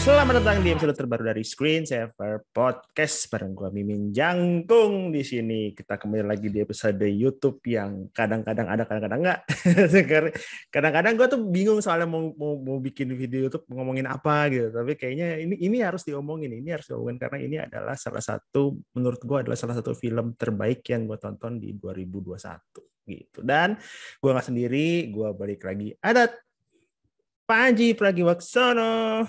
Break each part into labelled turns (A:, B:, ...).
A: Selamat datang di episode terbaru dari Screen Saver Podcast bareng gua Mimin Jangkung di sini. Kita kembali lagi di episode YouTube yang kadang-kadang ada, kadang-kadang enggak. Kadang-kadang gua tuh bingung soalnya mau bikin video YouTube ngomongin apa gitu. Tapi kayaknya ini harus diomongin, karena ini adalah menurut gua adalah salah satu film terbaik yang gua tonton di 2021 gitu. Dan gua nggak sendiri, gua balik lagi ada Panji Pragiwaksono.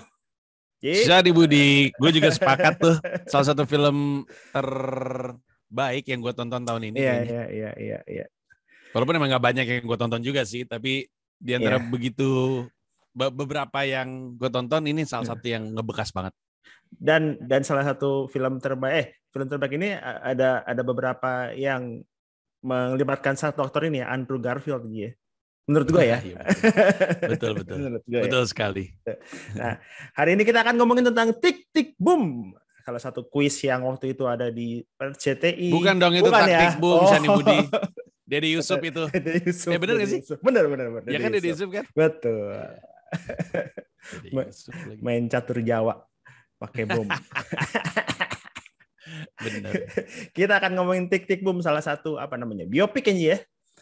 B: Jadi Budi, gue juga sepakat tuh salah satu film terbaik yang gue tonton tahun ini.
A: Iya.
B: Walaupun emang gak banyak yang gue tonton juga sih, tapi di antara beberapa yang gue tonton ini salah satu yang ngebekas banget.
A: Dan salah satu film terbaik ini ada beberapa yang melibatkan satu aktor ini ya, Andrew Garfield gitu ya. Menurut gue ya.
B: Betul. Betul sekali.
A: Nah, hari ini kita akan ngomongin tentang Tik Tik Boom. Salah satu kuis yang waktu itu ada di RCTI.
B: Bukan dong itu Taktik Boom, Shani Budi. Deddy Yusuf itu. Bener gak sih?
A: Bener.
B: Ya kan Deddy Yusuf kan?
A: Betul. Main catur Jawa pakai bom.
B: Bener.
A: Kita akan ngomongin Tik Tik Boom, salah satu biopik ya.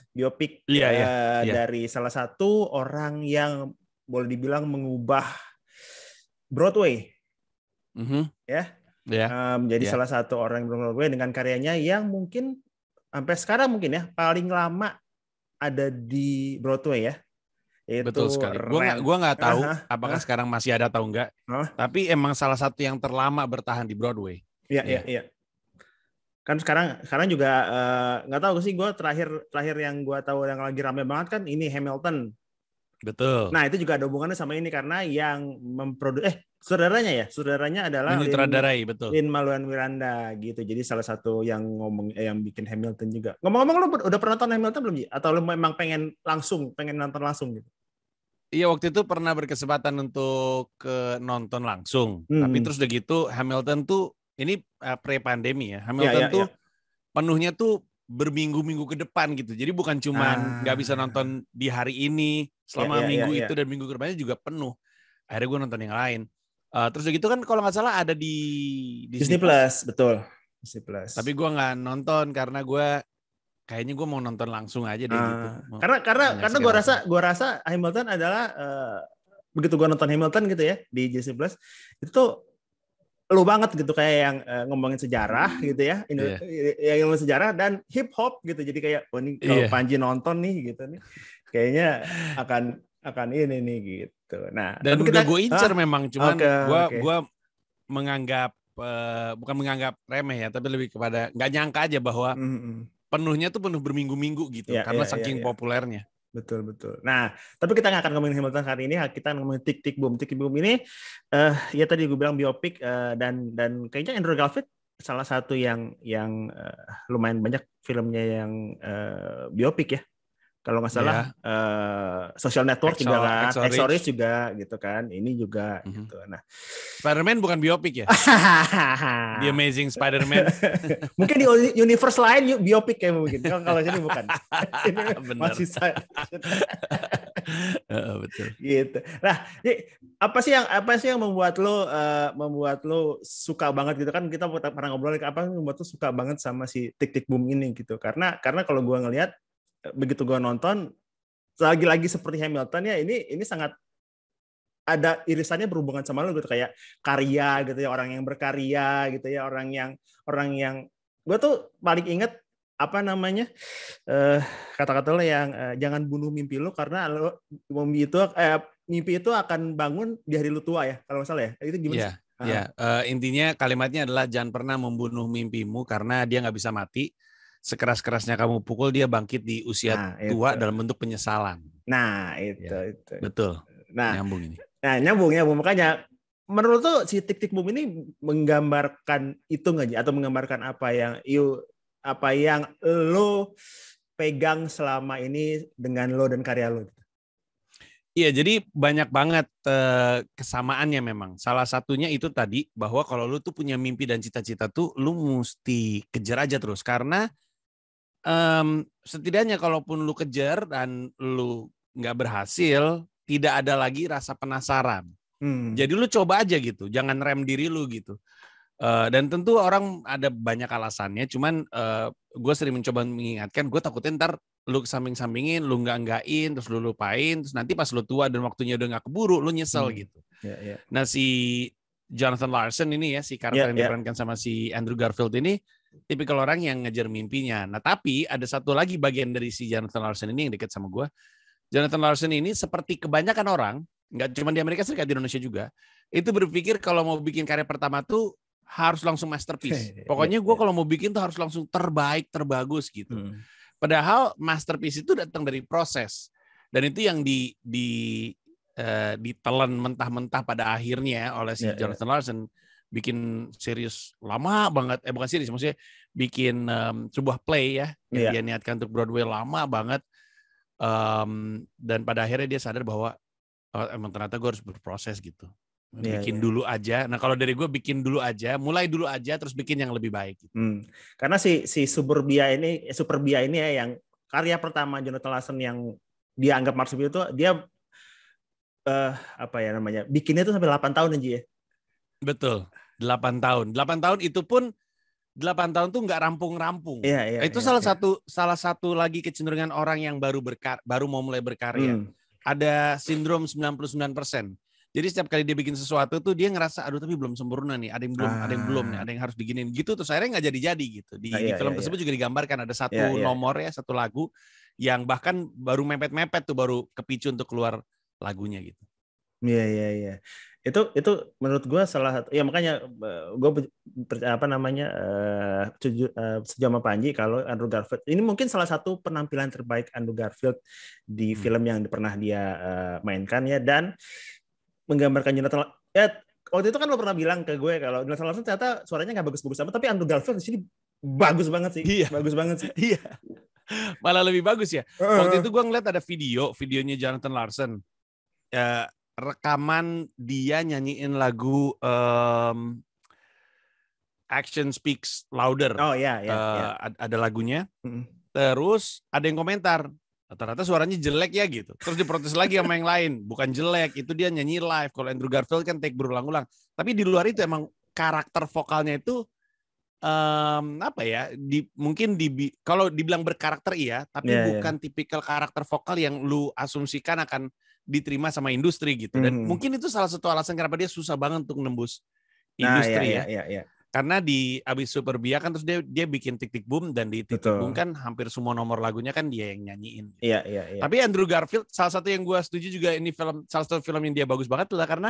A: Biopik dari salah satu orang yang boleh dibilang mengubah Broadway, jadi salah satu orang Broadway dengan karyanya yang mungkin sampai sekarang mungkin ya paling lama ada di Broadway ya.
B: Betul sekali. Gue nggak tahu apakah sekarang masih ada atau enggak. Tapi emang salah satu yang terlama bertahan di Broadway.
A: Iya. Kan sekarang juga nggak tahu sih, gue terakhir yang gue tahu yang lagi rame banget kan ini Hamilton.
B: Betul.
A: Nah itu juga ada hubungannya sama ini karena yang saudaranya adalah Lin-Manuel Miranda gitu. Jadi salah satu yang bikin Hamilton juga. Ngomong-ngomong lu udah pernah nonton Hamilton belum, Ji? Atau lu memang pengen nonton langsung gitu?
B: Iya, waktu itu pernah berkesempatan untuk nonton langsung. Tapi terus udah gitu Hamilton tuh ini pre-pandemi ya. Hamilton tuh penuhnya tuh berminggu-minggu ke depan gitu. Jadi bukan cuman nggak bisa nonton di hari ini, selama minggu itu dan minggu ke depannya juga penuh. Akhirnya gue nonton yang lain. Terus udah gitu kan kalau nggak salah ada di
A: Disney Plus. Betul. Disney Plus.
B: Tapi gue nggak nonton karena kayaknya gue mau nonton langsung aja deh gitu.
A: Karena gue rasa Hamilton adalah begitu gue nonton Hamilton gitu ya di Disney Plus itu tuh lu banget gitu, kayak yang ngomongin sejarah gitu ya, yang ngomongin sejarah dan hip hop gitu. Jadi kayak ini kalau Panji nonton nih gitu nih, kayaknya akan ini nih gitu. Nah,
B: dan udah gue incer memang, cuman gue menganggap bukan menganggap remeh ya, tapi lebih kepada nggak nyangka aja bahwa penuhnya tuh penuh berminggu-minggu gitu karena saking populernya.
A: Betul. Nah, tapi kita nggak akan ngomongin Hamilton hari ini. Kita ngomongin Tik Tik Boom. Tik Tik Boom ini, ya tadi gue bilang biopik dan kayaknya Andrew Garfield salah satu yang lumayan banyak filmnya yang biopik ya. Kalau nggak salah, Social Network juga kan, Exorcist juga gitu kan. Ini juga gitu. Nah,
B: Spider-Man bukan biopik ya? The Amazing Spider-Man.
A: Mungkin di universe lain biopik kayak mungkin. Kalau sini bukan. Ini masih saya.
B: Betul.
A: Gitu. Nah, apa sih yang membuat lo suka banget gitu kan? Kita pernah ngobrol apa yang membuat lo suka banget sama si Tik Tik Boom ini gitu? Karena kalau gue ngelihat begitu gue nonton lagi-lagi seperti Hamilton ya, ini sangat ada irisannya berhubungan sama lo gitu, kayak karya gitu ya, orang yang berkarya gitu ya, orang yang gue tuh paling inget kata-kata lo yang jangan bunuh mimpi lo karena mimpi itu akan bangun di hari lo tua ya, kalau nggak salah ya, itu gimana sih?
B: Intinya kalimatnya adalah jangan pernah membunuh mimpimu karena dia nggak bisa mati. Sekeras-kerasnya kamu pukul, dia bangkit di usia tua dalam bentuk penyesalan.
A: Nah, itu.
B: Betul.
A: Nah,
B: nyambung ini.
A: Nah, nyambung. Makanya menurut tuh si Tik Tik Boom ini menggambarkan itu nggak, atau menggambarkan apa yang lo pegang selama ini dengan lo dan karya lo?
B: Iya, jadi banyak banget kesamaannya memang. Salah satunya itu tadi, bahwa kalau lo tuh punya mimpi dan cita-cita tuh, lo mesti kejar aja terus. Karena setidaknya kalaupun lu kejar dan lu nggak berhasil, tidak ada lagi rasa penasaran. Jadi lu coba aja gitu, jangan rem diri lu gitu. Dan tentu orang ada banyak alasannya, cuman gue sering mencoba mengingatkan, gue takutnya ntar lu samping-sampingin, lu nggak-nggakin, terus lu lupain, terus nanti pas lu tua dan waktunya udah nggak keburu, lu nyesel gitu. Nah si Jonathan Larson ini ya, si karakter yang diperankan sama si Andrew Garfield ini, tipikal orang yang ngejar mimpinya. Nah tapi ada satu lagi bagian dari si Jonathan Larson ini yang dekat sama gue. Jonathan Larson ini seperti kebanyakan orang, nggak cuma di Amerika Serikat, di Indonesia juga, itu berpikir kalau mau bikin karya pertama tuh harus langsung masterpiece. Pokoknya gue kalau mau bikin tuh harus langsung terbaik, terbagus gitu. Padahal masterpiece itu datang dari proses. Dan itu yang ditelan mentah-mentah pada akhirnya oleh si Jonathan Larson, bikin series lama banget, bukan series, maksudnya bikin sebuah play ya, yang dia niatkan untuk Broadway lama banget, dan pada akhirnya dia sadar bahwa emang ternyata gue harus berproses gitu, bikin dulu aja. Nah kalau dari gue bikin dulu aja, mulai dulu aja, terus bikin yang lebih baik. Gitu.
A: Karena si Superbia ini ya, yang karya pertama Jonathan Larson yang dia anggap masterpiece itu, dia bikinnya itu sampai 8 tahun aja ya.
B: Betul, 8 tahun. 8 tahun itu pun 8 tahun tuh nggak rampung-rampung. Itu salah satu lagi kecenderungan orang yang baru mau mulai berkarya. Ada sindrom 99%. Jadi setiap kali dia bikin sesuatu tuh dia ngerasa aduh tapi belum sempurna nih, ada yang belum nih, ada yang harus diginin gitu, terus akhirnya nggak jadi gitu. Di film tersebut juga digambarkan ada satu nomor ya, satu lagu yang bahkan baru mepet-mepet tuh, baru kepicu untuk keluar lagunya gitu.
A: Iya. Itu menurut gue salah satu ya, makanya gue setuju sama Panji kalau Andrew Garfield ini mungkin salah satu penampilan terbaik Andrew Garfield di film yang pernah dia mainkan ya, dan menggambarkan Jonathan ya. Waktu itu kan lo pernah bilang ke gue kalau Jonathan Larson ternyata suaranya nggak bagus-bagus amat, tapi Andrew Garfield di sini bagus banget sih. Bagus banget sih.
B: Iya. Malah lebih bagus ya. Waktu itu gue ngeliat ada videonya Jonathan Larson. Rekaman dia nyanyiin lagu Action Speaks Louder. Ada lagunya. Terus ada yang komentar, ternyata suaranya jelek ya gitu. Terus diprotes lagi sama yang lain, bukan jelek, itu dia nyanyi live. Kalau Andrew Garfield kan take berulang-ulang. Tapi di luar itu emang karakter vokalnya itu kalau dibilang berkarakter iya, tapi bukan tipikal karakter vokal yang lu asumsikan akan diterima sama industri gitu. Dan mungkin itu salah satu alasan kenapa dia susah banget untuk nembus industri ya. Karena di abis Superbia kan terus dia bikin Tik Tik Boom, dan di Tik Tik Boom kan hampir semua nomor lagunya kan dia yang nyanyiin. Gitu.
A: Iya.
B: Tapi Andrew Garfield salah satu yang gue setuju juga, ini salah satu film yang dia bagus banget lah, karena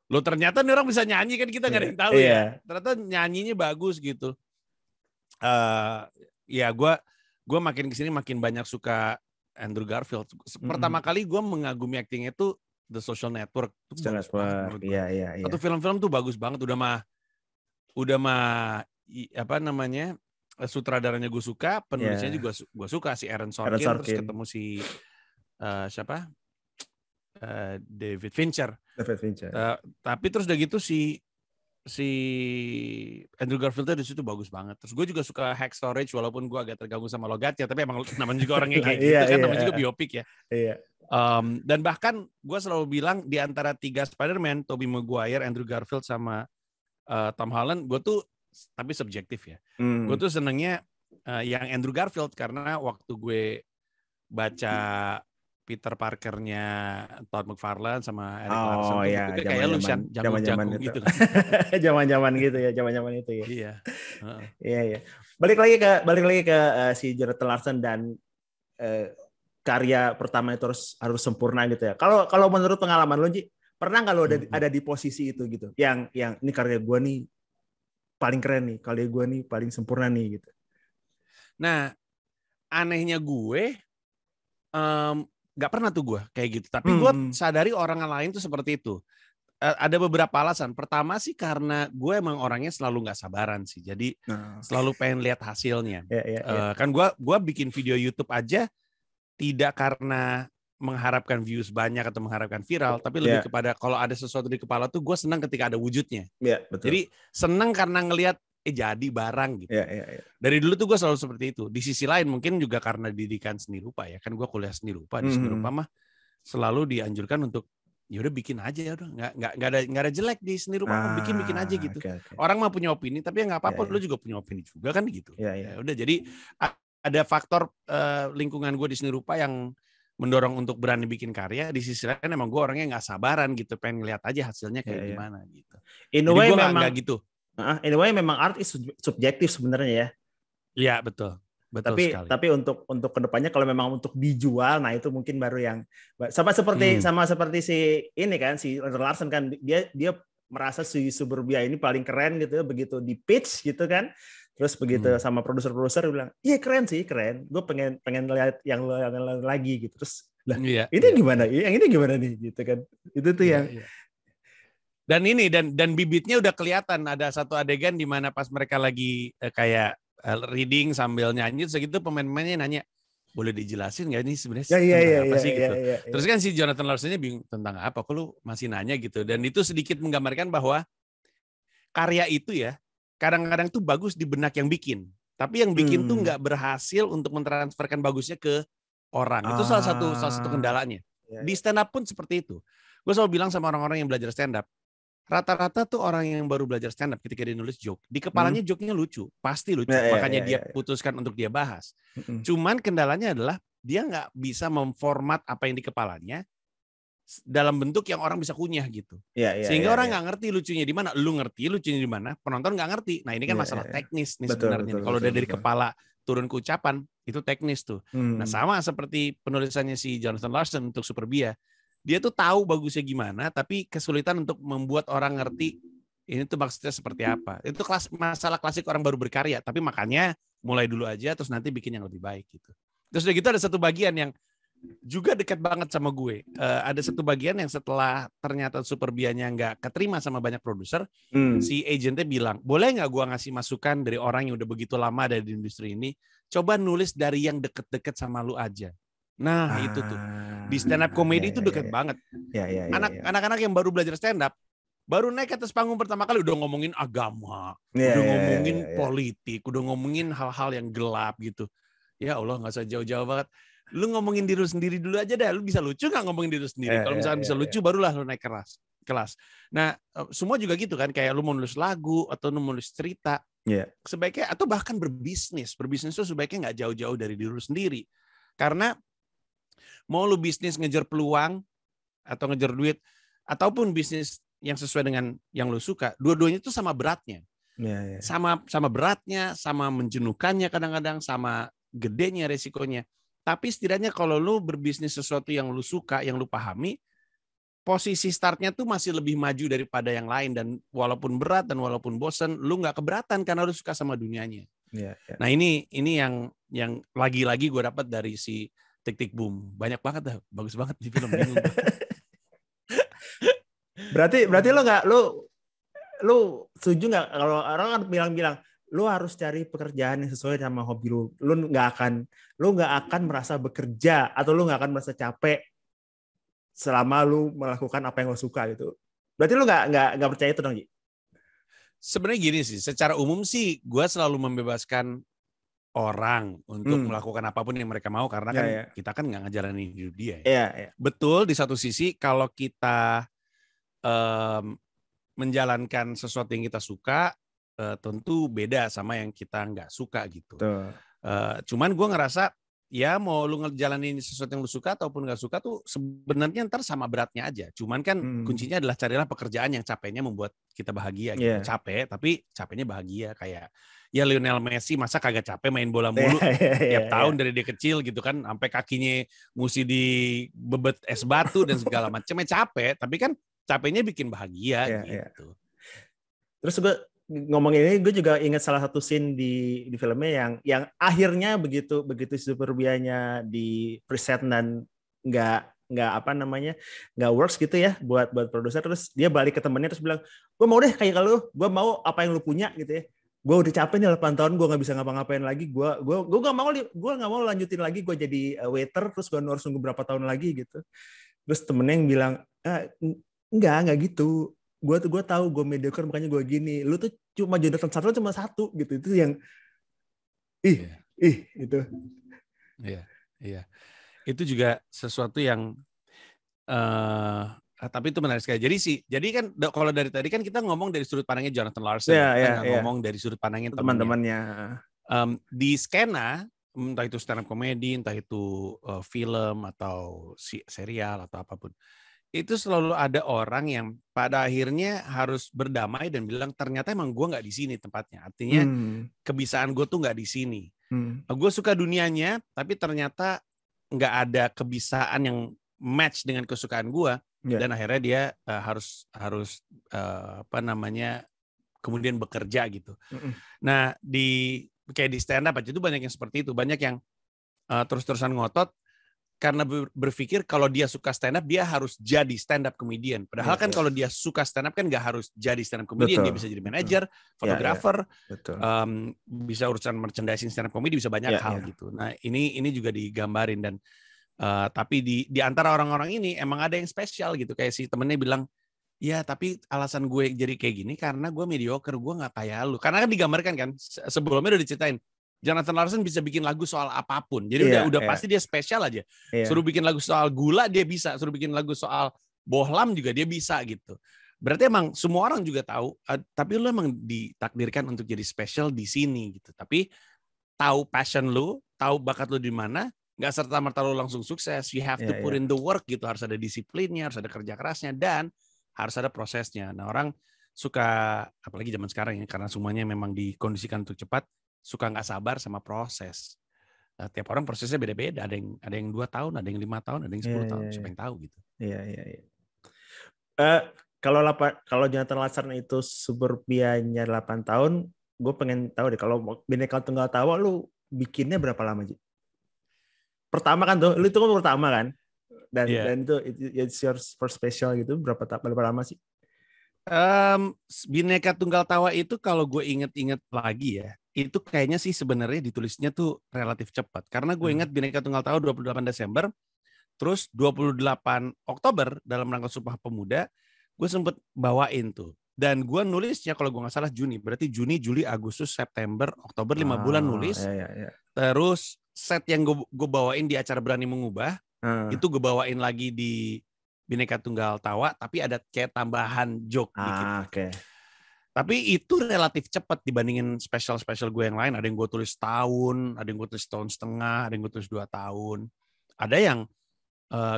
B: lo ternyata nih orang bisa nyanyi kan, kita nggak ada yang tahu ya. Ternyata nyanyinya bagus gitu. Gue makin kesini makin banyak suka Andrew Garfield. Pertama kali gue mengagumi aktingnya itu The Social Network.
A: Iya.
B: Satu film-film tuh bagus banget. Udah mah sutradaranya gue suka, penulisnya juga gue suka, si Aaron Sorkin. Terus ketemu si siapa? David Fincher. Tapi terus udah gitu si Andrew Garfield di situ bagus banget. Terus gue juga suka Hack Storage, walaupun gue agak terganggu sama logatnya, tapi emang namanya juga orangnya kayak gitu kan, namanya juga biopik ya. Dan bahkan gue selalu bilang di antara 3 Spider-Man, Tobey Maguire, Andrew Garfield sama Tom Holland, gue tuh, tapi subjektif ya, gue tuh senengnya yang Andrew Garfield, karena waktu gue baca Peter Parker-nya Todd McFarlane sama Eric Larson tuh kayak lu jagung-jagung gitu kan.
A: Zaman-zaman gitu ya, zaman-zaman itu ya.
B: Iya.
A: Iya. Balik lagi ke si Jonathan Larson dan karya pertama itu harus sempurna gitu ya. Kalau menurut pengalaman lo, Ji, pernah nggak lo ada di posisi itu gitu? Yang ini karya gue nih paling keren nih, karya gue nih paling sempurna nih gitu.
B: Nah, anehnya gue nggak pernah tuh gue kayak gitu. Tapi gue sadari orang lain tuh seperti itu. Ada beberapa alasan. Pertama sih karena gue emang orangnya selalu nggak sabaran sih. Jadi selalu pengen lihat hasilnya. Kan gue bikin video YouTube aja tidak karena mengharapkan views banyak atau mengharapkan viral, tapi lebih kepada kalau ada sesuatu di kepala tuh gue senang ketika ada wujudnya.
A: Betul.
B: Jadi senang karena ngelihat jadi barang gitu. Dari dulu tuh gue selalu seperti itu. Di sisi lain mungkin juga karena didikan seni rupa ya. Kan gue kuliah seni rupa. Di seni rupa mah selalu dianjurkan untuk ya udah bikin aja, udah nggak ada jelek di seni rupa, bikin aja gitu.
A: Okay.
B: Orang mah punya opini, tapi ya nggak apa-apa, lu juga punya opini juga kan gitu. Ya udah, jadi ada faktor lingkungan gue di seni rupa yang mendorong untuk berani bikin karya. Di sisi lain emang gue orangnya nggak sabaran gitu, pengen ngeliat aja hasilnya kayak gimana gitu.
A: In a way memang gitu. In a way memang art is subjektif sebenarnya ya.
B: Iya betul.
A: Tapi untuk kedepannya kalau memang untuk dijual, nah itu mungkin baru yang sama seperti si ini kan, si Larsen kan, dia merasa si Suburbia ini paling keren gitu, begitu di pitch gitu kan, terus begitu sama produser bilang, iya keren, gue pengen lihat yang lagi gitu, terus lah gimana, yang ini gimana nih gitu kan, itu tuh yang.
B: Dan bibitnya udah kelihatan. Ada satu adegan di mana pas mereka lagi kayak reading sambil nyanyi, segitu pemain-pemainnya nanya, boleh dijelasin nggak ini sebenarnya tentang apa sih gitu. Terus kan si Jonathan Larson-nya bingung tentang apa, kok lu masih nanya gitu. Dan itu sedikit menggambarkan bahwa karya itu ya kadang-kadang tuh bagus di benak yang bikin, tapi yang bikin tuh nggak berhasil untuk mentransferkan bagusnya ke orang. Itu salah satu kendalanya. Di stand up pun seperti itu. Gue selalu bilang sama orang-orang yang belajar stand up, rata-rata tuh orang yang baru belajar stand up ketika dia nulis joke, di kepalanya joke-nya lucu, pasti lucu. Makanya dia putuskan untuk dia bahas. Cuman kendalanya adalah dia nggak bisa memformat apa yang di kepalanya dalam bentuk yang orang bisa kunyah gitu. Sehingga orang nggak ngerti lucunya di mana. Lu ngerti lucunya di mana, penonton nggak ngerti. Nah ini kan masalah teknis nih sebenarnya. Kalau dari kepala turun ke ucapan, itu teknis tuh. Nah sama seperti penulisannya si Jonathan Larson untuk Suburbia. Dia tuh tahu bagusnya gimana, tapi kesulitan untuk membuat orang ngerti ini tuh maksudnya seperti apa. Itu masalah klasik orang baru berkarya. Tapi makanya mulai dulu aja, terus nanti bikin yang lebih baik gitu. Terus udah gitu ada satu bagian yang juga dekat banget sama gue. Ada satu bagian yang setelah ternyata Suburbianya nggak keterima sama banyak produser, si agentnya bilang, boleh nggak gue ngasih masukan dari orang yang udah begitu lama ada di industri ini, coba nulis dari yang deket-deket sama lu aja. Nah itu tuh di stand up comedy itu deket banget. Anak-anak yang baru belajar stand up, baru naik ke atas panggung pertama kali udah ngomongin agama, udah ngomongin politik, udah ngomongin hal-hal yang gelap gitu. Ya Allah, nggak usah jauh-jauh banget. Lu ngomongin diri lu sendiri dulu aja deh. Lu bisa lucu nggak ngomongin diri lu sendiri? Kalau misalnya bisa lucu, barulah lu naik kelas. Nah, semua juga gitu kan. Kayak lu mau nulis lagu atau lu mau nulis cerita. Sebaiknya, atau bahkan berbisnis. Berbisnis itu sebaiknya nggak jauh-jauh dari diri lu sendiri. Karena mau lu bisnis ngejar peluang atau ngejar duit, ataupun bisnis yang sesuai dengan yang lu suka, dua-duanya itu sama beratnya. Sama beratnya, sama menjenuhkannya kadang-kadang, sama gedenya resikonya. Tapi setidaknya kalau lu berbisnis sesuatu yang lu suka, yang lu pahami, posisi startnya tuh masih lebih maju daripada yang lain. Dan walaupun berat dan walaupun bosen, lu nggak keberatan karena lu suka sama dunianya. Nah ini yang lagi-lagi gue dapat dari si Tik Tik Boom. Banyak banget dah, bagus banget di film. Bingung.
A: Berarti lu setuju nggak kalau orang kan bilang lu harus cari pekerjaan yang sesuai sama hobi lu. Lu nggak akan merasa bekerja atau lu nggak akan merasa capek selama lu melakukan apa yang lu suka gitu. Berarti lu nggak percaya itu dong, Ji?
B: Sebenarnya gini sih, secara umum sih gue selalu membebaskan orang untuk melakukan apapun yang mereka mau, karena kan kita kan nggak ngejalanin hidup dia. Betul, di satu sisi kalau kita menjalankan sesuatu yang kita suka, tentu beda sama yang kita nggak suka gitu. Cuman gue ngerasa ya mau lu ngejalanin sesuatu yang lu suka ataupun nggak suka tuh sebenarnya ntar sama beratnya aja. Cuman kan kuncinya adalah carilah pekerjaan yang capeknya membuat kita bahagia gitu. Capek tapi capeknya bahagia. Kayak ya Lionel Messi masa kagak capek main bola mulu tiap tahun dari dia kecil gitu kan, sampai kakinya mesti dibebet es batu dan segala macamnya, capek tapi kan capeknya bikin bahagia gitu.
A: Terus gue ngomongin ini, gue juga ingat salah satu scene di filmnya yang akhirnya begitu Suburbianya di preset dan nggak works gitu ya buat produser, terus dia balik ke temennya terus bilang, gue mau deh kayak kalau gue mau apa yang lu punya gitu ya. Gue udah capek nih 8 tahun gue nggak bisa ngapa-ngapain lagi, gue nggak mau lanjutin lagi gue jadi waiter terus gue harus nunggu berapa tahun lagi gitu. Terus temennya yang bilang, enggak gitu, gue tahu gue mediocre makanya gue gini, lu tuh cuma Jonathan Sutherland cuma satu gitu. Itu yang itu.
B: Iya. Itu juga sesuatu yang Tapi itu menarik sekali. Jadi kan kalau dari tadi kan kita ngomong dari sudut pandangnya Jonathan Larson, kita nggak ngomong dari sudut pandangnya
A: teman-temannya.
B: Di skena, entah itu stand up comedy, entah itu film atau serial atau apapun, itu selalu ada orang yang pada akhirnya harus berdamai dan bilang ternyata emang gue nggak di sini tempatnya. Artinya kebisaan gue tuh nggak di sini. Gue suka dunianya, tapi ternyata nggak ada kebisaan yang match dengan kesukaan gue. Dan akhirnya dia harus kemudian bekerja gitu. Nah kayak di stand up aja itu banyak yang seperti itu, banyak yang terus-terusan ngotot karena berpikir kalau dia suka stand up dia harus jadi stand up comedian. Padahal kan kalau dia suka stand up kan nggak harus jadi stand up comedian, dia bisa jadi manajer, fotografer, bisa urusan merchandising stand up comedy, bisa banyak hal gitu. Nah ini juga digambarin dan tapi di antara orang-orang ini emang ada yang spesial gitu, kayak si temennya bilang, ya tapi alasan gue jadi kayak gini karena gue mediocre, gue nggak kayak lu. Karena kan digambarkan kan sebelumnya udah diceritain Jonathan Larson bisa bikin lagu soal apapun, jadi udah pasti dia spesial aja. Suruh bikin lagu soal gula dia bisa, suruh bikin lagu soal bohlam juga dia bisa gitu. Berarti emang semua orang juga tahu, tapi lu emang ditakdirkan untuk jadi spesial di sini gitu. Tapi tahu passion lu, tahu bakat lu di mana, nggak serta-merta lu langsung sukses. You have to put in the work gitu. Harus ada disiplinnya, harus ada kerja kerasnya, dan harus ada prosesnya. Nah orang suka, apalagi zaman sekarang ya, karena semuanya memang dikondisikan untuk cepat, suka nggak sabar sama proses. Nah, tiap orang prosesnya beda-beda. Ada yang 2 tahun, ada yang 5 tahun, ada yang 10 tahun. Siapa yang tahu gitu.
A: Iya. Kalau Jonathan Larson itu suburbianya 8 tahun, gue pengen tahu deh kalau Bhinneka Tunggal Tawa lu bikinnya berapa lama, Ji? Pertama kan tuh, lu itu kan pertama kan? Dan itu it's your first special gitu, berapa lama sih?
B: Bhinneka Tunggal Tawa itu kalau gue inget-inget lagi ya, itu kayaknya sih sebenarnya ditulisnya tuh relatif cepat. Karena gue ingat Bhinneka Tunggal Tawa 28 Desember, terus 28 Oktober dalam rangka Sumpah Pemuda, gue sempet bawain tuh. Dan gue nulisnya kalau gue nggak salah Juni, berarti Juni, Juli, Agustus, September, Oktober 5 bulan nulis. Terus set yang gue bawain di acara Berani Mengubah, itu gue bawain lagi di Bhinneka Tunggal Tawa, tapi ada kayak tambahan joke dikit. Tapi itu relatif cepat dibandingin special gue yang lain. Ada yang gue tulis tahun, ada yang gue tulis tahun setengah, ada yang gue tulis 2 tahun. Ada yang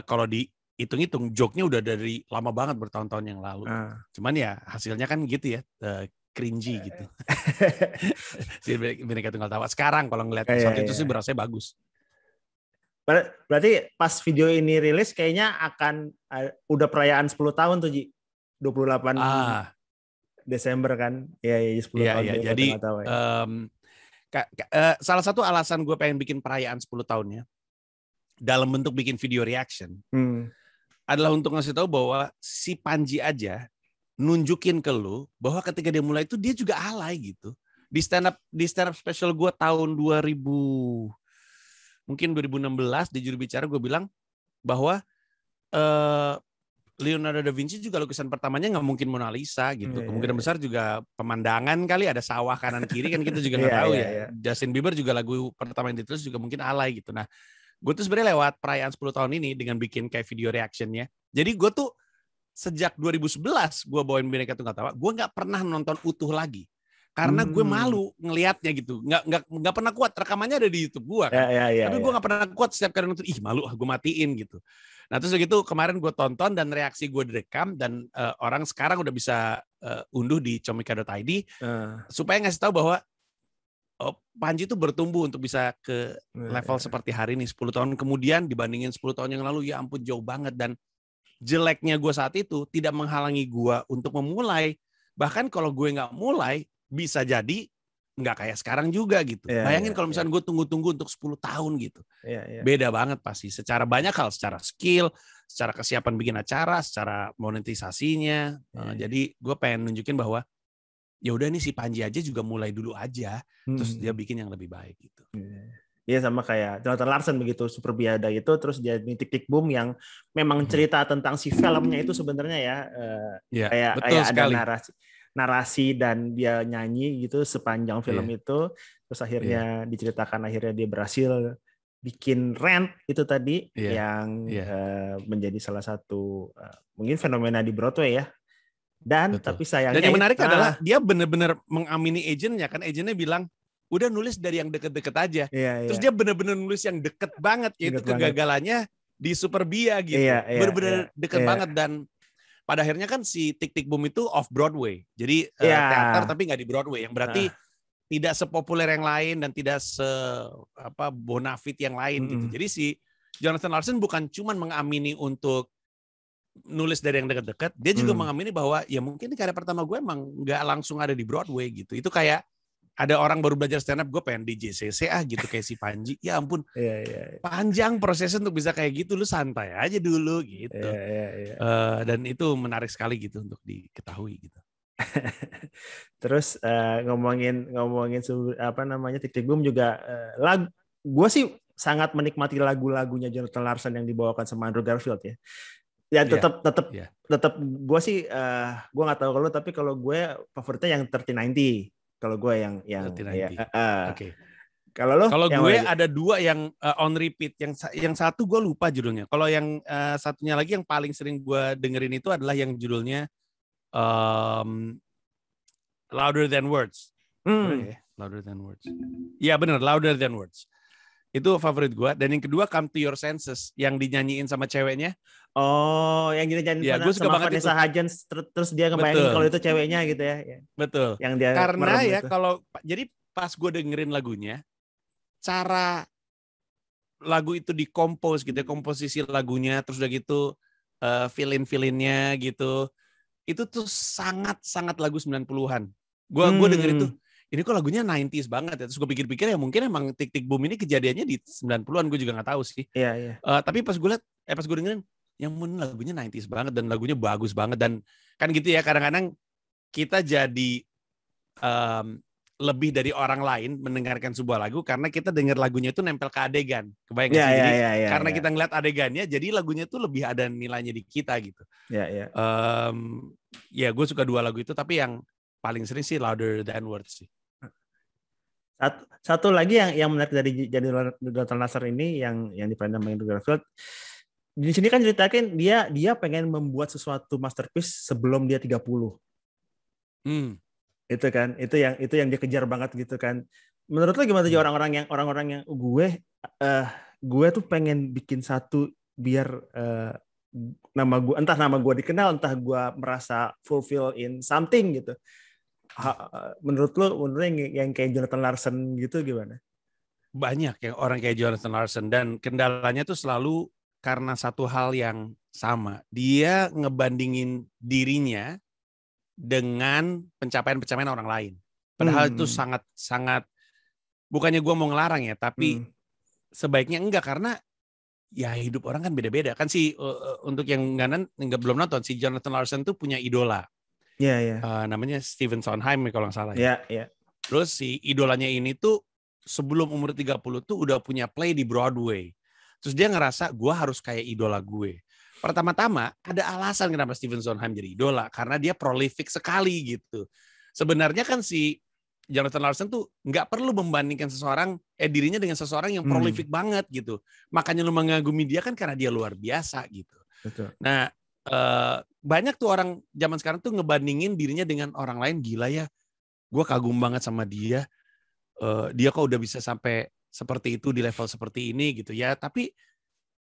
B: kalau dihitung-hitung joke-nya udah dari lama banget, bertahun-tahun yang lalu. Cuman ya hasilnya kan gitu ya, cringy gitu. Si Bhinneka Tunggal Tawa. Sekarang kalau ngeliat waktu itu sih berasa bagus.
A: Berarti pas video ini rilis kayaknya akan udah perayaan 10 tahun tuh, Ji. 28 Desember kan? Iya, 10 tahun.
B: Iya. Jadi salah satu alasan gue pengen bikin perayaan 10 tahunnya dalam bentuk bikin video reaction adalah untuk ngasih tahu bahwa si Panji aja nunjukin ke lu bahwa ketika dia mulai itu dia juga alay gitu. Di stand up special gue tahun 2016 di juru bicara gue bilang bahwa Leonardo da Vinci juga lukisan pertamanya nggak mungkin Mona Lisa gitu. Kemungkinan besar juga pemandangan kali, ada sawah kanan kiri kan kita juga nggak tahu ya. Justin Bieber juga lagu pertama yang ditulis juga mungkin alay gitu. Nah, gue tuh sebenarnya lewat perayaan 10 tahun ini dengan bikin kayak video reactionnya. Jadi gue tuh sejak 2011 gue bawain Bhinneka Tunggal Tawa, gue nggak pernah nonton utuh lagi. Karena gue malu ngelihatnya gitu, nggak pernah kuat. Rekamannya ada di YouTube gue kan, tapi gue nggak pernah kuat setiap kali nonton. Malu, gue matiin gitu. Nah terus begitu kemarin gue tonton dan reaksi gue direkam dan orang sekarang udah bisa unduh di comika.id supaya ngasih tahu bahwa Panji itu bertumbuh untuk bisa ke level seperti hari ini 10 tahun kemudian dibandingin 10 tahun yang lalu. Ya ampun jauh banget, dan jeleknya gue saat itu tidak menghalangi gue untuk memulai. Bahkan kalau gue nggak mulai, bisa jadi nggak kayak sekarang juga gitu. Bayangin kalau misalnya gue tunggu-tunggu untuk 10 tahun gitu. Beda banget pasti. Secara banyak hal, secara skill, secara kesiapan bikin acara, secara monetisasinya. Jadi gue pengen nunjukin bahwa ya udah nih si Panji aja juga mulai dulu aja, terus dia bikin yang lebih baik gitu.
A: Iya sama kayak Jonathan Larson begitu, Super Biada itu terus jadi Titik Boom yang memang cerita tentang si filmnya itu sebenarnya kayak ada narasi dan dia nyanyi gitu sepanjang film itu, terus akhirnya diceritakan akhirnya dia berhasil bikin Rent itu tadi yang menjadi salah satu mungkin fenomena di Broadway ya. Dan
B: betul.
A: tapi sayangnya
B: dan yang menarik adalah dia benar-benar mengamini agentnya kan, agentnya bilang udah nulis dari yang deket-deket aja. Terus dia benar-benar nulis yang deket banget, yaitu kegagalannya di Superbia gitu. Benar-benar deket banget, dan pada akhirnya kan si Tick Tick Boom itu off Broadway. Jadi teater tapi nggak di Broadway, yang berarti tidak sepopuler yang lain dan tidak bonafit yang lain gitu. Jadi si Jonathan Larson bukan cuma mengamini untuk nulis dari yang dekat-dekat, dia juga mengamini bahwa ya mungkin karya pertama gue emang nggak langsung ada di Broadway gitu. Itu kayak ada orang baru belajar stand up, gue pengen di JCC gitu kayak si Panji. Ya ampun, panjang prosesnya untuk bisa kayak gitu, lu santai aja dulu gitu. Dan itu menarik sekali gitu untuk diketahui gitu.
A: Terus ngomongin Tick Tick Boom juga gue sih sangat menikmati lagu-lagunya Jonathan Larson yang dibawakan sama Andrew Garfield ya. Ya tetap gue sih gue nggak tahu kalau tapi kalau gue favoritnya yang 3090. Kalau gue yang
B: Oke.
A: Kalau
B: gue ada dua yang on repeat. Yang satu gue lupa judulnya. Kalau yang satunya lagi yang paling sering gue dengerin itu adalah yang judulnya Louder Than Words. Louder Than Words. Iya benar, Louder Than Words. Itu favorit gue. Dan yang kedua Come to Your Senses yang dinyanyiin sama ceweknya.
A: Oh, yang dinyanyiin sama Vanessa Hudgens, terus dia ngebayangin kalau itu ceweknya gitu ya.
B: Betul.
A: Yang dia
B: karena ya jadi pas gue dengerin lagunya, cara lagu itu dikompos gitu ya, komposisi lagunya, terus udah gitu fill-in-nya gitu. Itu tuh sangat lagu 90-an. Gue denger itu, ini kok lagunya 90s banget ya. Terus gue pikir-pikir ya mungkin emang Tick Tick Boom ini kejadiannya di 90-an, gue juga nggak tahu sih.
A: Iya.
B: Tapi pas gue dengerin, yang lagunya 90s banget dan lagunya bagus banget. Dan kan gitu ya, kadang-kadang kita jadi lebih dari orang lain mendengarkan sebuah lagu karena kita dengar lagunya itu nempel ke adegan. Kebayang nggak sih? Jadi karena kita ngeliat adegannya, jadi lagunya tuh lebih ada nilainya di kita gitu. Ya gue suka dua lagu itu, tapi yang paling sering sih Louder Than Words sih.
A: Satu lagi yang menarik dari Jonathan Larson ini yang diperanin sama Andrew Garfield. Di sini kan ceritakan dia pengen membuat sesuatu masterpiece sebelum dia 30. Itu kan, itu yang dia kejar banget gitu kan. Menurut lo gimana tuh orang-orang yang gue tuh pengen bikin satu biar nama gue dikenal, entah gue merasa fulfill in something gitu. Menurut lo yang kayak Jonathan Larson gitu gimana?
B: Banyak yang orang kayak Jonathan Larson, dan kendalanya tuh selalu karena satu hal yang sama. Dia ngebandingin dirinya dengan pencapaian-pencapaian orang lain. Padahal itu sangat bukannya gue mau ngelarang ya, tapi sebaiknya enggak, karena ya hidup orang kan beda-beda. Kan untuk yang belum nonton, si Jonathan Larson tuh punya idola. Namanya Stephen Sondheim kalau nggak salah ya. Terus si idolanya ini tuh sebelum umur 30 tuh udah punya play di Broadway. Terus dia ngerasa gue harus kayak idola gue. Pertama-tama ada alasan kenapa Stephen Sondheim jadi idola, karena dia prolific sekali gitu. Sebenarnya kan si Jonathan Larson tuh nggak perlu membandingkan dirinya dengan seseorang yang prolific banget gitu. Makanya lu mengagumi dia kan karena dia luar biasa gitu.
A: Betul.
B: Nah banyak tuh orang zaman sekarang tuh ngebandingin dirinya dengan orang lain. Gila ya, gue kagum banget sama dia. Dia kok udah bisa sampai seperti itu di level seperti ini gitu ya. Tapi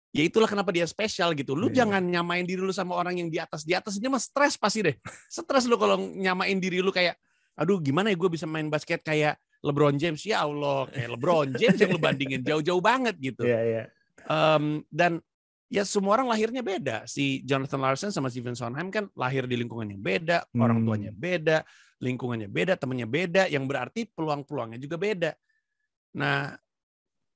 B: ya itulah kenapa dia spesial gitu. Lu jangan nyamain diri lu sama orang yang di atas ini mah stres pasti deh. Stres lu kalau nyamain diri lu kayak, aduh gimana ya gue bisa main basket kayak LeBron James. Ya Allah, kayak LeBron James yang lu bandingin jauh-jauh banget gitu. Dan ya semua orang lahirnya beda. Si Jonathan Larson sama Stephen Sondheim kan lahir di lingkungan yang beda, orang tuanya beda, lingkungannya beda, temannya beda, yang berarti peluang-peluangnya juga beda. Nah,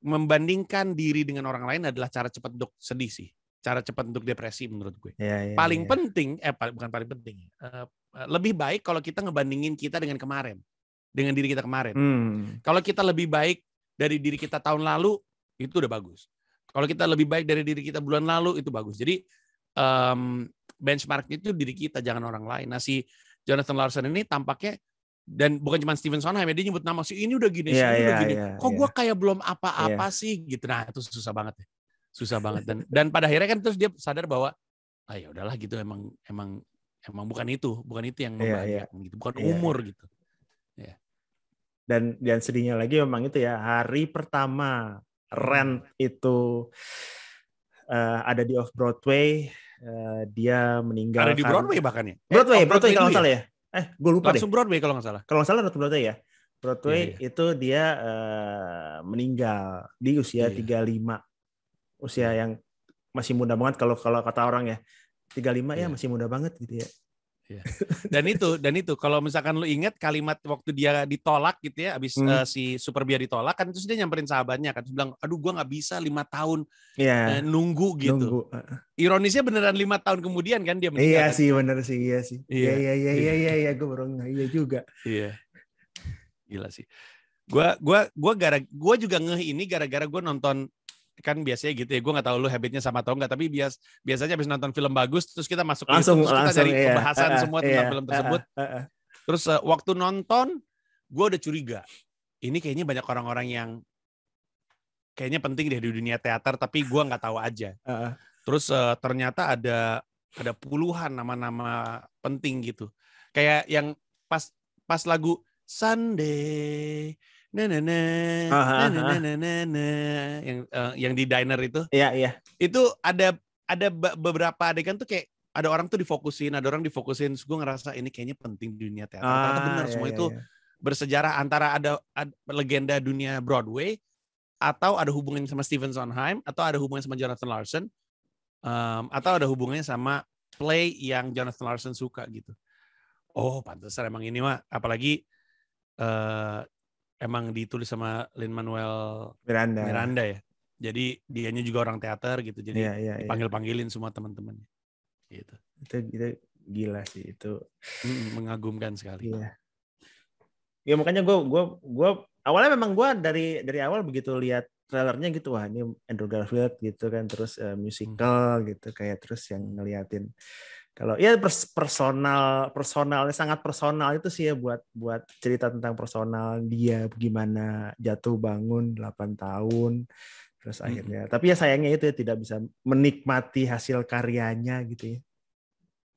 B: membandingkan diri dengan orang lain adalah cara cepat untuk sedih sih. Cara cepat untuk depresi menurut gue. Paling penting, bukan paling penting. Lebih baik kalau kita ngebandingin kita dengan kemarin. Dengan diri kita kemarin. Kalau kita lebih baik dari diri kita tahun lalu, itu udah bagus. Kalau kita lebih baik dari diri kita bulan lalu, itu bagus. Jadi benchmarknya itu diri kita, jangan orang lain. Nah si Jonathan Larson ini tampaknya Dan bukan cuma Stephen Sondheim, dia nyebut nama si ini udah gini, si
A: Iya,
B: ini udah
A: iya,
B: gini.
A: iya,
B: Kok
A: iya.
B: gue kayak belum apa-apa sih gitu. Nah itu susah banget ya, susah banget. Dan pada akhirnya kan terus dia sadar bahwa ya udahlah gitu, emang bukan itu yang
A: Iya,
B: membahagiakan gitu, bukan
A: iya,
B: umur
A: iya.
B: gitu. Ya.
A: Dan sedihnya lagi memang itu ya, hari pertama Rent itu ada di off Broadway, dia
B: Ada
A: meninggal
B: di
A: karena
B: Broadway bahkan ya?
A: Broadway
B: Off-Broadway
A: kalau
B: dulu
A: nggak
B: ya?
A: salah ya. Gue lupa deh.
B: Langsung Broadway kalau nggak salah.
A: Kalau nggak salah Broadway ya.
B: Iya,
A: Broadway
B: iya.
A: itu dia meninggal di usia
B: Iya.
A: 35. Usia
B: Iya.
A: yang masih muda banget kalau kata orang ya. 35 ya
B: Iya.
A: masih muda banget gitu ya.
B: Iya. Dan itu kalau misalkan lu ingat kalimat waktu dia ditolak gitu ya, abis si Superbia ditolak kan, terus dia nyamperin sahabatnya kan, terus bilang, aduh gue nggak bisa 5 tahun nunggu gitu.
A: Nunggu.
B: Ironisnya beneran 5 tahun kemudian kan dia
A: Iya
B: meninggal kan?
A: sih, bener sih, iya sih.
B: Iya.
A: Iya, gue baru iya juga.
B: Iya. Gila sih. Gue juga ngeh ini gara-gara gue nonton, kan biasanya gitu ya, gue nggak tahu lu habitnya sama atau enggak, tapi biasanya habis nonton film bagus terus kita masuk ke YouTube, terus kita cari pembahasan semua tentang film tersebut. Terus waktu nonton gue udah curiga, ini kayaknya banyak orang-orang yang kayaknya penting deh di dunia teater, tapi gue nggak tahu aja. Terus ternyata ada puluhan nama-nama penting gitu, kayak yang pas lagu Sunday yang di diner itu.
A: Iya.
B: Itu ada beberapa adegan tuh kayak ada orang tuh difokusin, ada orang difokusin. Gue ngerasa ini kayaknya penting di dunia teater. Ternyata benar semua itu bersejarah, antara ada legenda dunia Broadway, atau ada hubungannya sama Stephen Sondheim, atau ada hubungannya sama Jonathan Larson, atau ada hubungannya sama play yang Jonathan Larson suka gitu. Oh, pantesan emang ini mah, apalagi emang ditulis sama Lin-Manuel Miranda ya. Jadi dianya juga orang teater gitu. Jadi dipanggil-panggilin semua teman-temannya. Gitu.
A: Itu gila sih itu.
B: Mengagumkan sekali.
A: Iya. Ya makanya gue awalnya memang gue dari awal begitu lihat trailernya gitu, wah ini Andrew Garfield gitu kan, terus musical gitu, kayak terus yang ngeliatin. Kalau ya personalnya sangat personal itu sih ya, buat cerita tentang personal dia gimana jatuh bangun 8 tahun terus akhirnya. Tapi ya sayangnya itu ya, tidak bisa menikmati hasil karyanya gitu ya.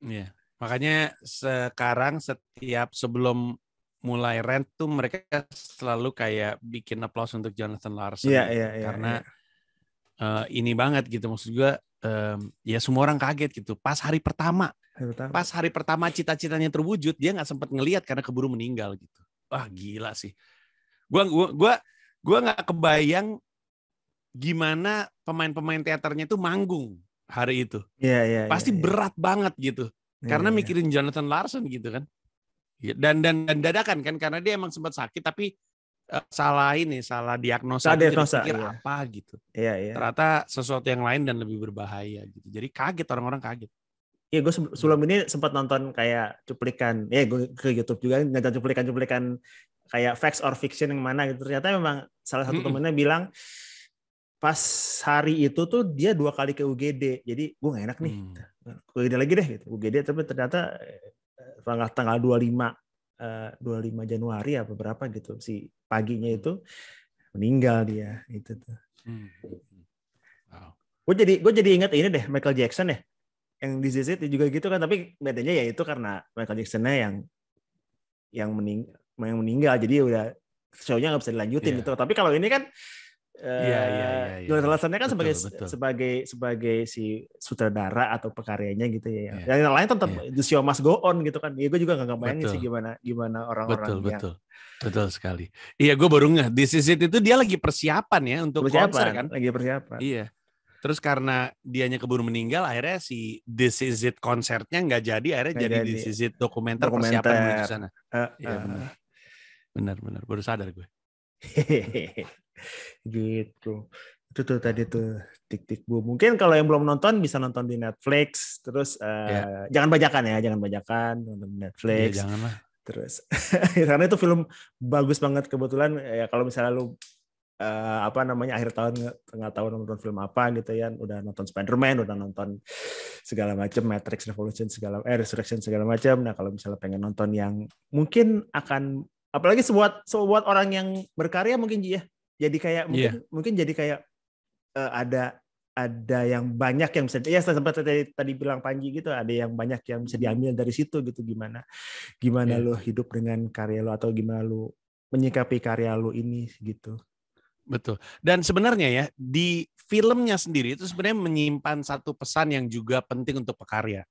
B: Iya. Makanya sekarang setiap sebelum mulai Rent tuh mereka selalu kayak bikin applause untuk Jonathan Larson.
A: Iya,
B: karena ini banget gitu, maksud gue. Ya semua orang kaget gitu. Pas hari pertama cita-citanya terwujud, dia nggak sempat ngelihat karena keburu meninggal gitu. Wah gila sih. Gua nggak kebayang gimana pemain-pemain teaternya itu manggung hari itu.
A: Iya.
B: Pasti berat banget gitu. Karena mikirin Jonathan Larson gitu kan. Dan dadakan kan, karena dia emang sempat sakit tapi salah diagnosa, jadi pikir apa gitu.
A: Iya.
B: Ternyata sesuatu yang lain dan lebih berbahaya gitu. Jadi kaget, orang-orang kaget.
A: Iya, gue sebelum ini sempat nonton kayak cuplikan. Ya gue ke YouTube juga nonton cuplikan kayak facts or fiction yang mana gitu. Ternyata memang salah satu temennya bilang pas hari itu tuh dia 2 kali ke UGD. Jadi gue nggak enak nih. Ke UGD lagi deh gitu. UGD, tapi ternyata tanggal 25 Januari apa berapa gitu, si paginya itu meninggal dia itu tuh. Wow. Gue jadi ingat ini deh, Michael Jackson ya, yang This Is It juga gitu kan, tapi bedanya ya itu karena Michael Jackson-nya yang meninggal, jadi udah show-nya nggak bisa dilanjutin gitu. Tapi kalau ini kan Jonathan Larson-nya kan betul. sebagai si sutradara atau pekaryanya gitu ya. Yang lain tetap the show must go on gitu kan. Ya gue juga nggak bayangin sih gimana orang-orang
B: betul sekali. Iya, gue baru nggak This Is It itu dia lagi persiapan ya untuk konser kan.
A: Lagi persiapan.
B: Iya. Terus karena dianya keburu meninggal, akhirnya si This Is It konsernya nggak jadi, akhirnya jadi This Is It dokumenter persiapan menuju sana. Iya benar. Baru sadar gue.
A: Gitu. Itu tuh tadi tuh Tik-Tik Boom. Mungkin kalau yang belum nonton bisa nonton di Netflix. Terus jangan bajakan nonton di Netflix.
B: Janganlah.
A: Terus karena itu film bagus banget kebetulan ya, kalau misalnya lu akhir tahun tengah tahun nonton film apa gitu ya, udah nonton Spider-Man, udah nonton segala macam, Matrix Revolution Resurrection segala macam. Nah kalau misalnya pengen nonton yang mungkin akan, apalagi buat orang yang berkarya mungkin ya, jadi kayak mungkin jadi kayak ada yang banyak yang bisa, ya sempat tadi bilang Panji gitu, ada yang banyak yang bisa diambil dari situ gitu, gimana lu hidup dengan karya lu atau gimana lu menyikapi karya lu ini gitu.
B: Betul. Dan sebenarnya ya di filmnya sendiri itu sebenarnya menyimpan satu pesan yang juga penting untuk pekarya.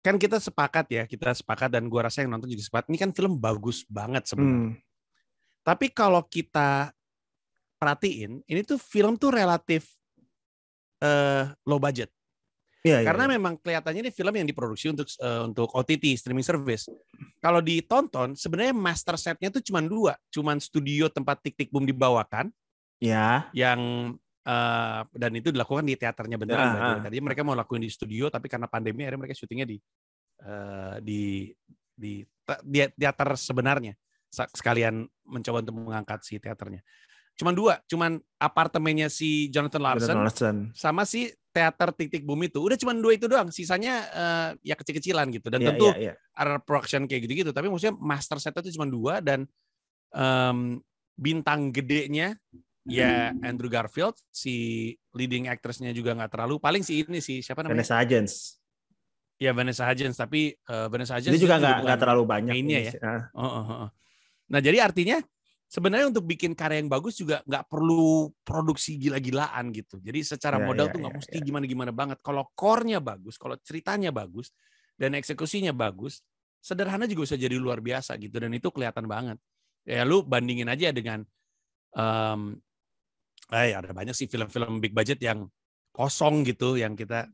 B: Kan kita sepakat dan gua rasa yang nonton juga sepakat. Ini kan film bagus banget sebenarnya. Tapi kalau kita perhatiin, ini tuh film tuh relatif low budget. Karena memang kelihatannya ini film yang diproduksi untuk OTT streaming service. Kalau ditonton sebenarnya master setnya tuh cuma 2, cuma studio tempat Tick Tick Boom dibawakan. Yang dan itu dilakukan di teaternya beneran. Tadi mereka mau lakuin di studio, tapi karena pandemi akhirnya mereka syutingnya di teater sebenarnya. Sekalian mencoba untuk mengangkat si teaternya. Cuma 2, cuman apartemennya si Jonathan Larson sama si teater Tick Tick Boom itu. Udah cuma 2 itu doang, sisanya ya kecil-kecilan gitu. Dan tentu ada production kayak gitu-gitu, tapi maksudnya master set itu cuma 2 dan bintang gedenya ya Andrew Garfield, si leading actress-nya juga nggak terlalu. Paling si ini sih siapa namanya?
A: Vanessa Hudgens.
B: Ya Vanessa Hudgens, tapi Vanessa Hudgens
A: itu juga nggak terlalu banyak
B: ini ya. Nah jadi artinya sebenarnya untuk bikin karya yang bagus juga nggak perlu produksi gila-gilaan gitu. Jadi secara modal tuh nggak mesti gimana-gimana banget. Kalau core-nya bagus, kalau ceritanya bagus, dan eksekusinya bagus, sederhana juga bisa jadi luar biasa gitu. Dan itu kelihatan banget. Ya lu bandingin aja dengan, ada banyak sih film-film big budget yang kosong gitu, yang kita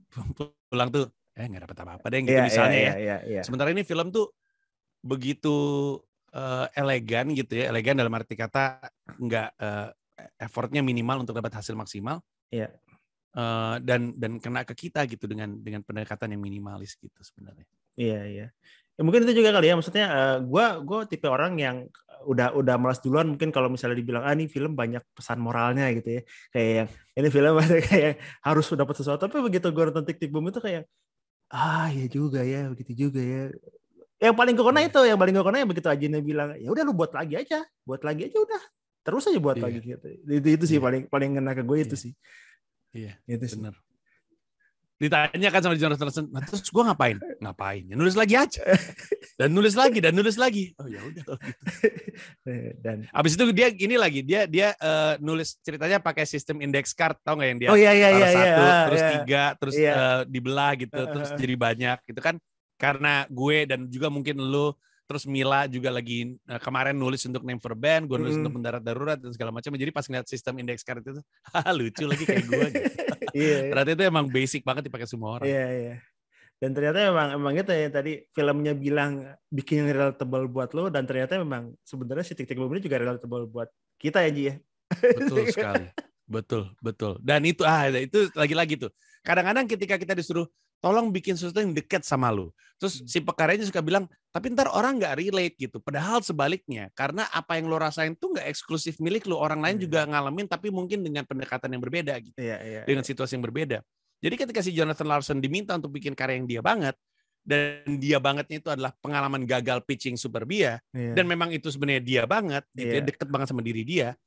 B: pulang tuh, nggak dapat apa-apa deh gitu misalnya ya. Sementara ini film tuh begitu elegan gitu ya, elegan dalam arti kata nggak effortnya minimal untuk dapat hasil maksimal, dan kena ke kita gitu dengan pendekatan yang minimalis gitu sebenarnya.
A: Iya. Ya, mungkin itu juga kali ya, maksudnya gue tipe orang yang udah malas duluan mungkin kalau misalnya dibilang ini film banyak pesan moralnya gitu ya, kayak yang ini film kayak harus dapat sesuatu, tapi begitu gue nonton Tick Tick Boom itu kayak ya juga ya, begitu juga ya. Yang paling kekona begitu Ajinnya bilang, ya udah lu buat lagi aja udah, terus aja buat lagi gitu. Itu sih paling ngena ke gue itu sih.
B: Iya, itu benar. Ditanya kan sama Jonathan Larson, nah, terus gue ngapain? Ya nulis lagi aja. Dan nulis lagi. Oh ya udah gitu. Dan abis itu dia nulis ceritanya pakai sistem index card, tau nggak yang dia taruh 1, terus 3, terus dibelah gitu, terus jadi banyak gitu kan. Karena gue dan juga mungkin lu, terus Mila juga lagi kemarin nulis untuk Name for Band, gue nulis untuk Mendarat Darurat dan segala macam. Jadi pas ngeliat sistem index card itu, lucu lagi kayak gue. Gitu. Ternyata itu emang basic banget dipakai semua orang.
A: Iya. Dan ternyata emang itu ya, tadi filmnya bilang bikin relatable buat lo, dan ternyata memang sebenarnya si Tick Tick Boom ini juga relatable buat kita ya, Ji ya.
B: Betul sekali. Betul. Dan itu lagi-lagi tuh. Kadang-kadang ketika kita disuruh tolong bikin sesuatu yang dekat sama lu, terus si pekaryanya suka bilang, tapi ntar orang nggak relate gitu. Padahal sebaliknya, karena apa yang lo rasain tuh nggak eksklusif milik lu, orang lain juga ngalamin, tapi mungkin dengan pendekatan yang berbeda gitu, dengan situasi yang berbeda. Jadi ketika si Jonathan Larson diminta untuk bikin karya yang dia banget, dan dia bangetnya itu adalah pengalaman gagal pitching Superbia, dan memang itu sebenarnya dia banget, gitu ya, deket banget sama diri dia.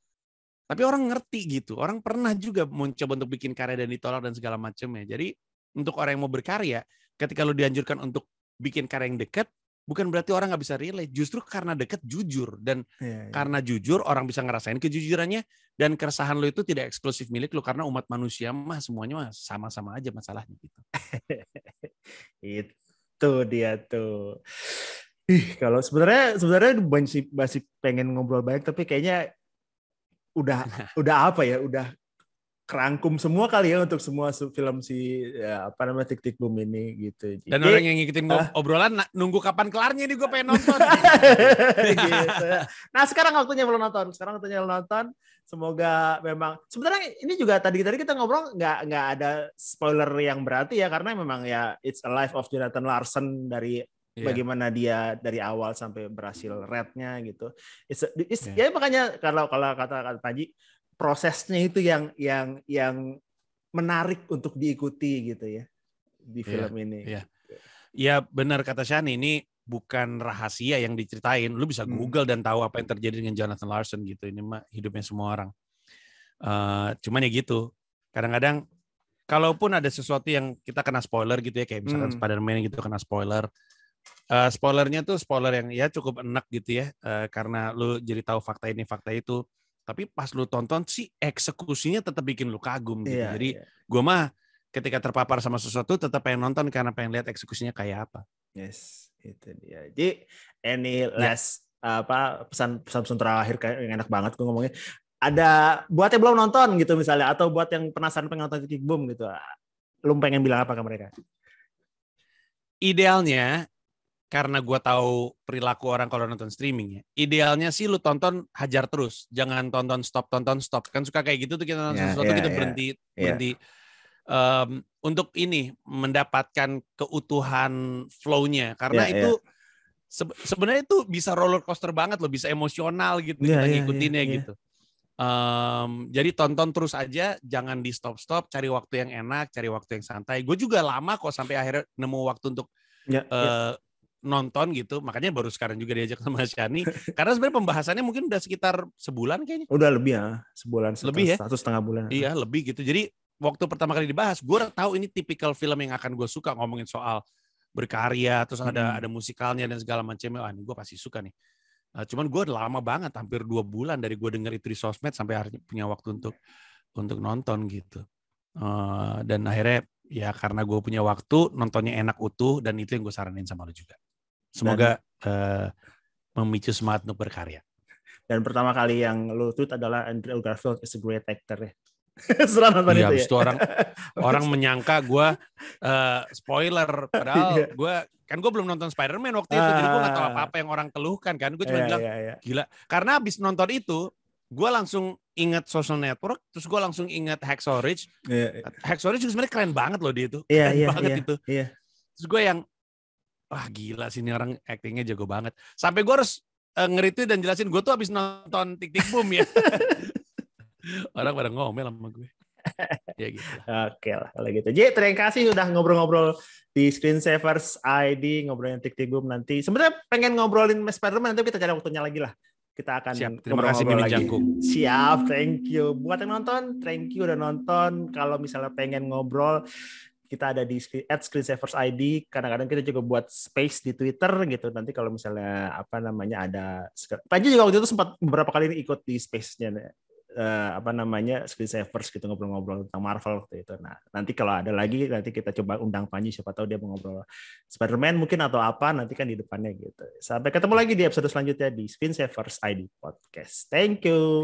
B: Tapi orang ngerti gitu, orang pernah juga mencoba untuk bikin karya dan ditolak dan segala macamnya. Jadi untuk orang yang mau berkarya, ketika lo dianjurkan untuk bikin karya yang dekat, bukan berarti orang nggak bisa relate. Justru karena dekat, jujur. Dan karena jujur, orang bisa ngerasain kejujurannya, dan keresahan lo itu tidak eksklusif milik lo, karena umat manusia mah semuanya mah sama-sama aja masalahnya gitu.
A: Itu dia tuh. Kalau sebenarnya masih pengen ngobrol banyak, tapi kayaknya udah kerangkum semua kali ya untuk semua film si Tick Tick Boom ini gitu.
B: Dan orang yang ngikutin obrolan nunggu kapan kelarnya nih, gue pengen nonton.
A: Gitu. Nah sekarang waktunya belum nonton. Semoga memang, sebenarnya ini juga tadi kita ngobrol nggak ada spoiler yang berarti ya, karena memang ya it's a life of Jonathan Larson dari bagaimana dia dari awal sampai berhasil red-nya gitu. Ya makanya kalau kata Panji, prosesnya itu yang menarik untuk diikuti gitu ya di film ini.
B: Ya benar kata Shani, ini bukan rahasia yang diceritain. Lu bisa Google dan tahu apa yang terjadi dengan Jonathan Larson gitu. Ini mah hidupnya semua orang. Cuman ya gitu. Kadang-kadang kalaupun ada sesuatu yang kita kena spoiler gitu ya, kayak misalkan Spider-Man gitu kena spoiler. Spoilernya tuh spoiler yang ya cukup enak gitu ya, karena lu jadi tahu fakta ini fakta itu. Tapi pas lu tonton sih eksekusinya tetap bikin lu kagum gitu. Jadi gue mah ketika terpapar sama sesuatu tetap pengen nonton karena pengen lihat eksekusinya kayak apa.
A: Yes, itu dia. Jadi any last pesan terakhir kayak yang enak banget gue ngomongin. Ada buat yang belum nonton gitu misalnya, atau buat yang penasaran pengen nonton Titik Boom gitu, lu pengen bilang apa ke mereka?
B: Idealnya, karena gue tahu perilaku orang kalau nonton streaming ya, idealnya sih lu tonton hajar terus, jangan tonton stop. Kan suka kayak gitu tuh, kita nonton sesuatu kita berhenti. Untuk ini mendapatkan keutuhan flow-nya, karena itu sebenarnya itu bisa roller coaster banget loh, bisa emosional gitu kita ngikutinnya gitu. Jadi tonton terus aja, jangan di stop, cari waktu yang enak, cari waktu yang santai. Gue juga lama kok sampai akhirnya nemu waktu untuk nonton gitu, makanya baru sekarang juga diajak sama Shani. Karena sebenarnya pembahasannya mungkin udah sekitar sebulan kayaknya.
A: Udah lebih ya, sebulan
B: lebih ya,
A: 1,5 bulan.
B: Iya lebih gitu. Jadi waktu pertama kali dibahas, gue udah tahu ini tipikal film yang akan gue suka, ngomongin soal berkarya, terus ada musikalnya dan segala macamnya. Wah, ini gue pasti suka nih. Cuman gue udah lama banget, hampir 2 bulan dari gue denger itu di sosmed sampai akhirnya punya waktu untuk nonton gitu. Dan akhirnya ya karena gue punya waktu, nontonnya enak utuh, dan itu yang gue saranin sama lo juga. Semoga memicu semangat untuk berkarya.
A: Dan pertama kali yang lo tweet adalah Andrew Garfield is a great actor ya. Setelah nonton
B: iya,
A: itu ya.
B: Itu orang menyangka gue spoiler, padahal gue belum nonton Spider-Man waktu itu, jadi gue nggak tahu apa-apa yang orang keluhkan kan. Gue cuma bilang gila, karena abis nonton itu gue langsung ingat Social Network, terus gue langsung ingat Hacksaw Ridge. Hacksaw Ridge juga sebenarnya keren banget loh dia itu, keren banget itu. Terus gue yang wah gila sih ini orang actingnya jago banget. Sampai gue harus nge-retweet dan jelasin gue tuh abis nonton Titik Boom ya. Orang pada ngomel sama gue. Ya gitu lah.
A: Oke lah kalau gitu. Jadi terima kasih sudah ngobrol-ngobrol di Screensavers ID, ngobrolin Titik Boom nanti. Sebenarnya pengen ngobrolin Spider-Man, nanti kita cari waktunya lagi lah. Kita akan
B: siap. Terima kasih Mimin Jangkung.
A: Siap, thank you. Buat yang nonton, thank you udah nonton. Kalau misalnya pengen ngobrol, kita ada di @Screensavers ID. Kadang-kadang kita juga buat space di Twitter gitu. Nanti kalau misalnya ada Panji juga waktu itu sempat beberapa kali ikut di space-nya Screensavers gitu, ngobrol-ngobrol tentang Marvel waktu itu. Nah, nanti kalau ada lagi nanti kita coba undang Panji, siapa tahu dia mau ngobrol Spider-Man mungkin atau apa nanti kan di depannya gitu. Sampai ketemu lagi di episode selanjutnya di Screensavers ID Podcast. Thank you.